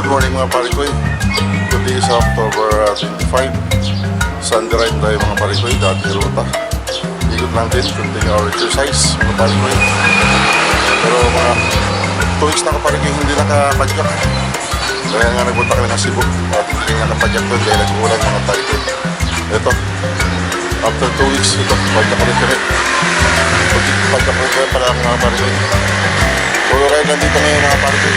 Good morning mga parikoy. Today is October 25. Sunday ride tayo mga parikoy. Dati ruta. Ikot lang din. Continue our exercise mga parikoy. Pero mga 2 weeks na kaparikoy hindi nakapadyak. Kaya nga nagpunta kami ng Cebu. At hindi nakapadyak doon dahil nag-uulan mga parikoy. Ito. After 2 weeks ito. Padyak ulit kami. Padyak ulit kami pala mga parikoy. Puro ride lang dito ngayon mga parikoy.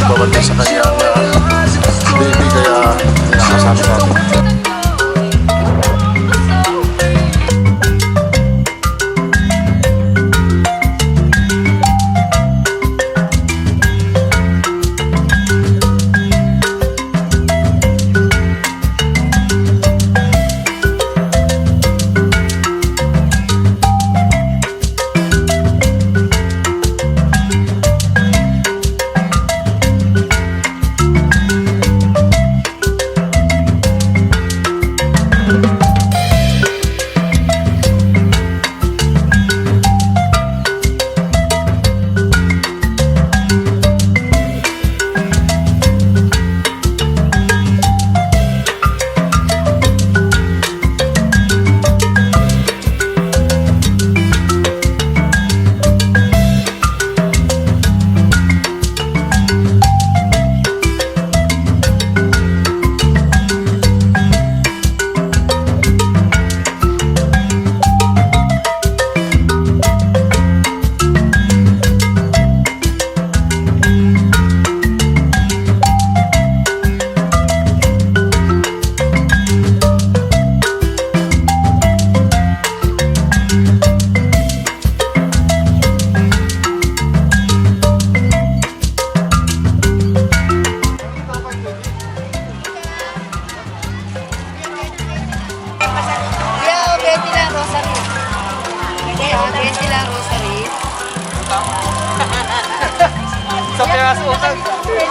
Magbabantay sa kanyang baby kaya nakasama natin.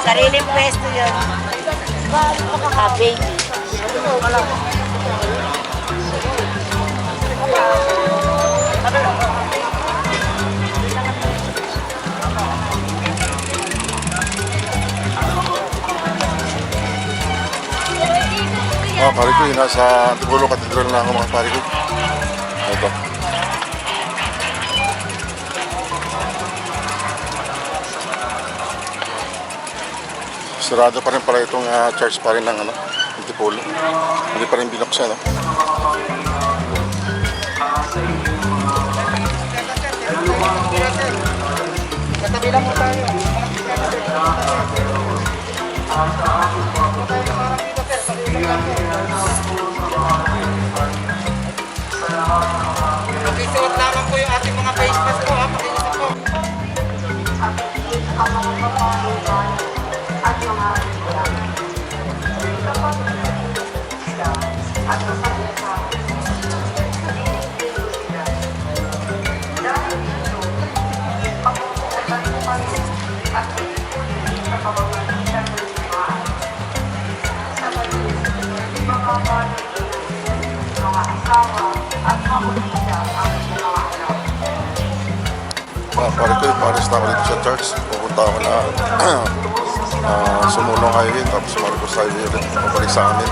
Sariling pwesto yun. Baby. Mga parikoy, nasa Antipolo Cathedral na ako mga parikoy. Ito. Sarado pa rin pala itong church pa rin ng Antipolo. Hindi pa rin binuksan. Katabi lang mo tayo. Pakisuot lamang po yung ating mga face mask po. Pakisuot po. Parikoy, pares na ako dito sa church. Pupunta ako na Sumulong Highway, tapos Marcos Highway ulit. Pabalik sa amin.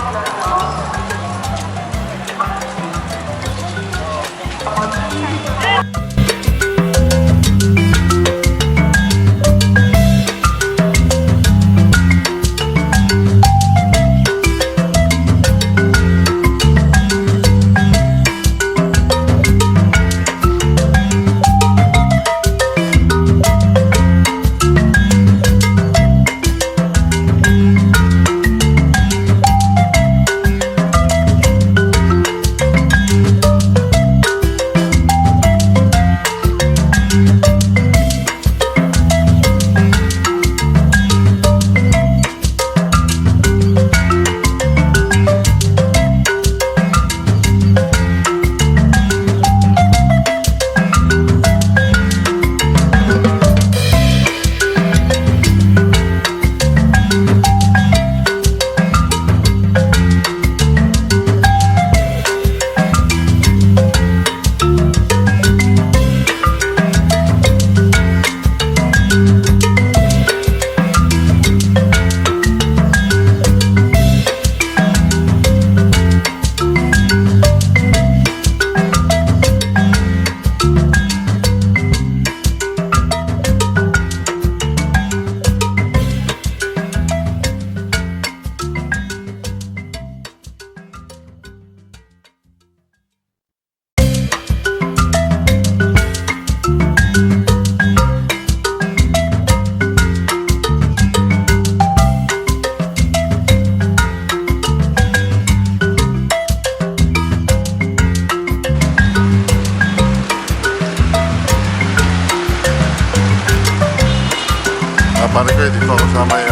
nandito ako sa may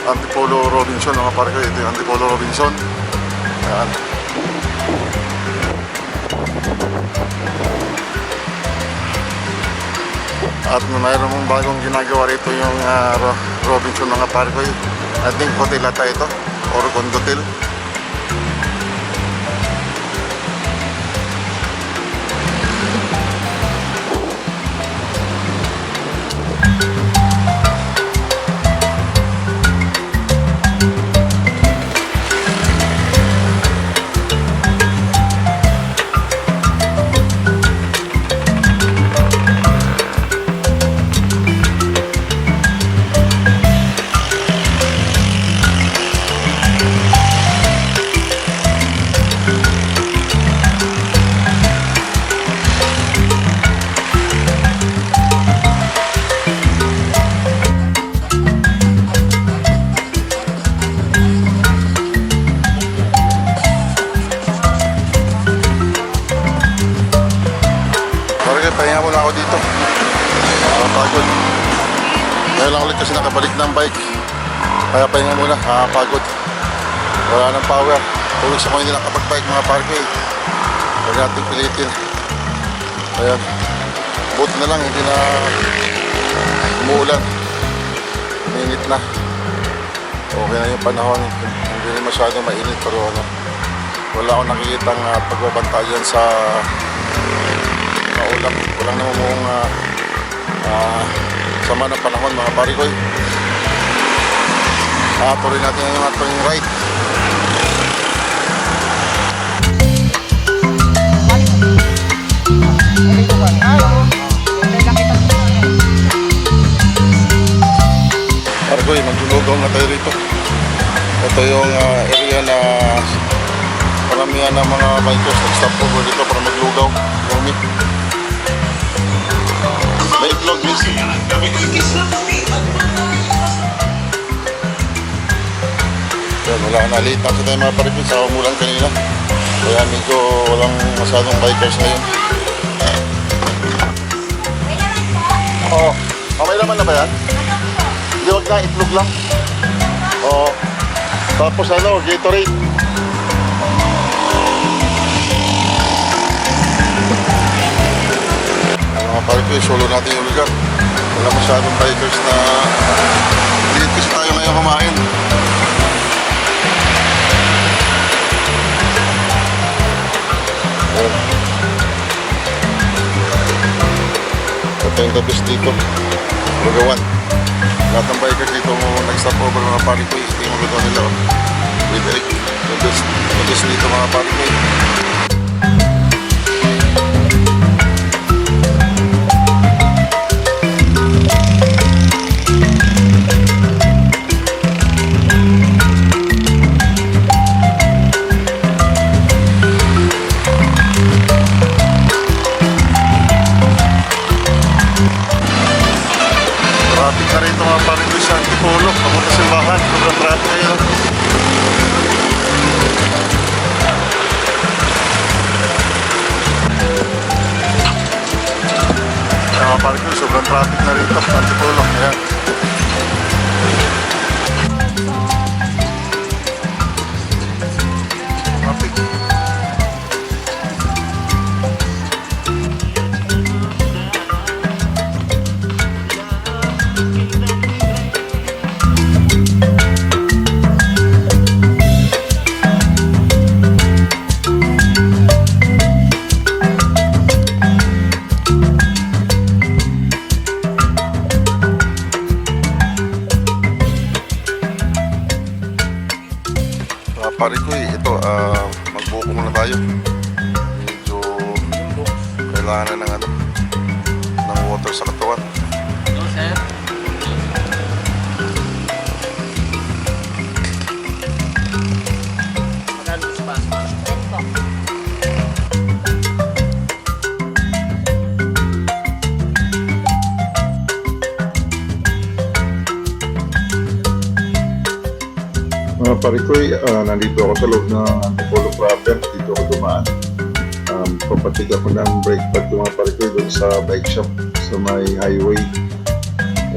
Antipolo Robinson mga pare ko. Ito yung Antipolo Robinson. Ayan. At mayroon mong bagong ginagawa rito yung Robinson mga pare ko. I think hotel ata ito or condotel. Pahinga muna ako dito. Pagod. Ngayon lang ulit kasi nakabalik ng bike. Kaya pahinga muna. Pagod. Wala nang power. 2 weeks ako hindi nakapag-bike mga parko eh. Huwag natin pilitin. Ayan. Buti na lang hindi na umuulan. Mainit na. Okay na yung panahon. Hindi rin masyadong mainit pero ano. Wala akong nakikitang pagbabantayan sa ulam. Walang namumuong sama ng panahon mga parikoy. Tuloy natin yung ating ride. Parikoy, maglulugaw na tayo rito. Ito yung area na paramihan ng mga bikers nag-stop over dito para maglugaw. Lumi. May vlog minsan. Yan, wala na late na tayo mga parikoy sa umulan kanina. Kaya medyo walang masyadong bikers ngayon. Oo. May laman na ba yan? Hindi, wag na, itlog lang. Oo. Tapos ano, Gatorade. Mga parikoy, solo natin yung lugar. Wala masyadong bikers na dito kasi tayo ngayon kumain. Ito yung the best dito. Lugawan. Lahat ng bikers dito nag-stop over mga parikoy. Ito yung lugaw nila. With Eric. The best dito mga parikoy. Traffic na rito mga parikoy sa Antipolo. Papunta simbahan. Sobrang traffic ngayon. Mga parikoy, sobrang traffic na rito sa Antipolo. Ayan. Traffic. Parikoy, ito, magbuko muna tayo. Medyo kailangan na ng water sa katawan. Hello, sir. Magkano sa pasok? Mga parikoy, nandito ako sa loob ng Antipolo proper. Dito ako dumaan. Papatik ako ng brake pad mga parikoy doon sa bike shop sa may highway.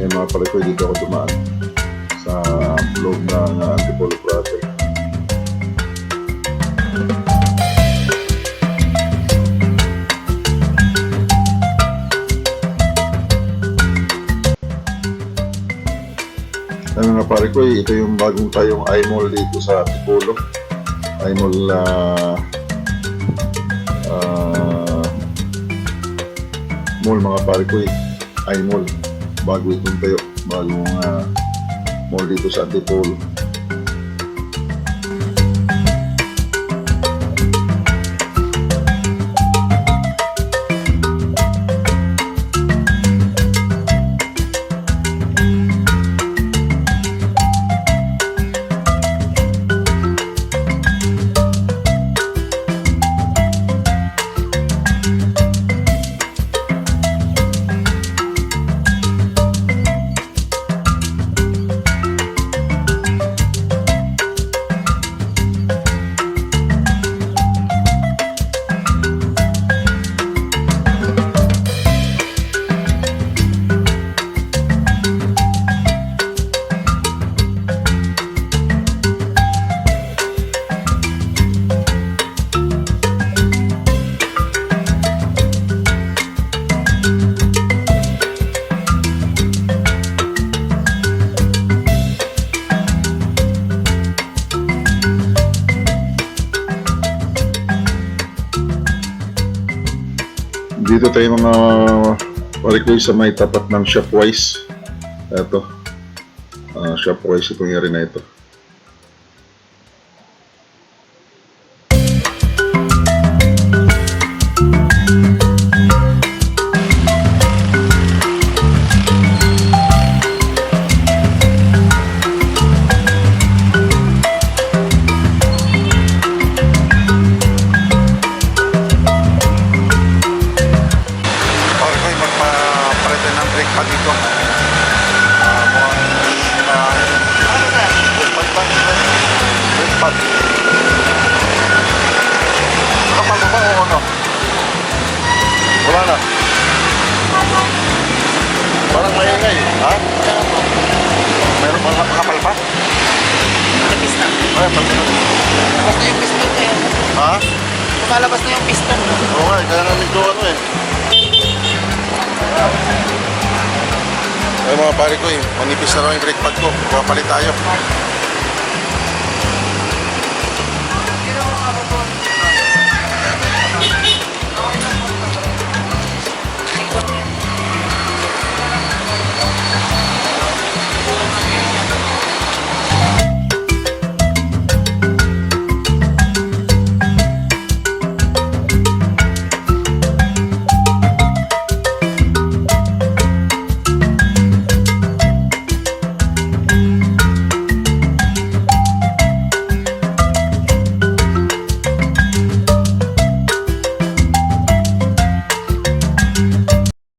Ayun mga pare ko, dito ako dumaan sa loob ng Antipolo Project. Ano nga pare ko, ito yung bagong tayong iMall dito sa Antipolo. iMall mall mga pare ko, iMall. Bago itong tayo, bagong mall dito sa Antipolo. Dito tayo mga pare ko sa may tapat ng Shopwise. Ito, Shopwise itong area na ito. Pa dito. Kapal mo ba o ano? Wala na. Parang maingay, ha? Meron ba kapal pa? Tapis na. Ay, pati na. Labas na yung piston kayo. Ha? Lumalabas na yung piston. Oo nga, kaya nga medyo ano eh. Ay mga pare ko manipis na lang yung brake pad ko. Papalit tayo.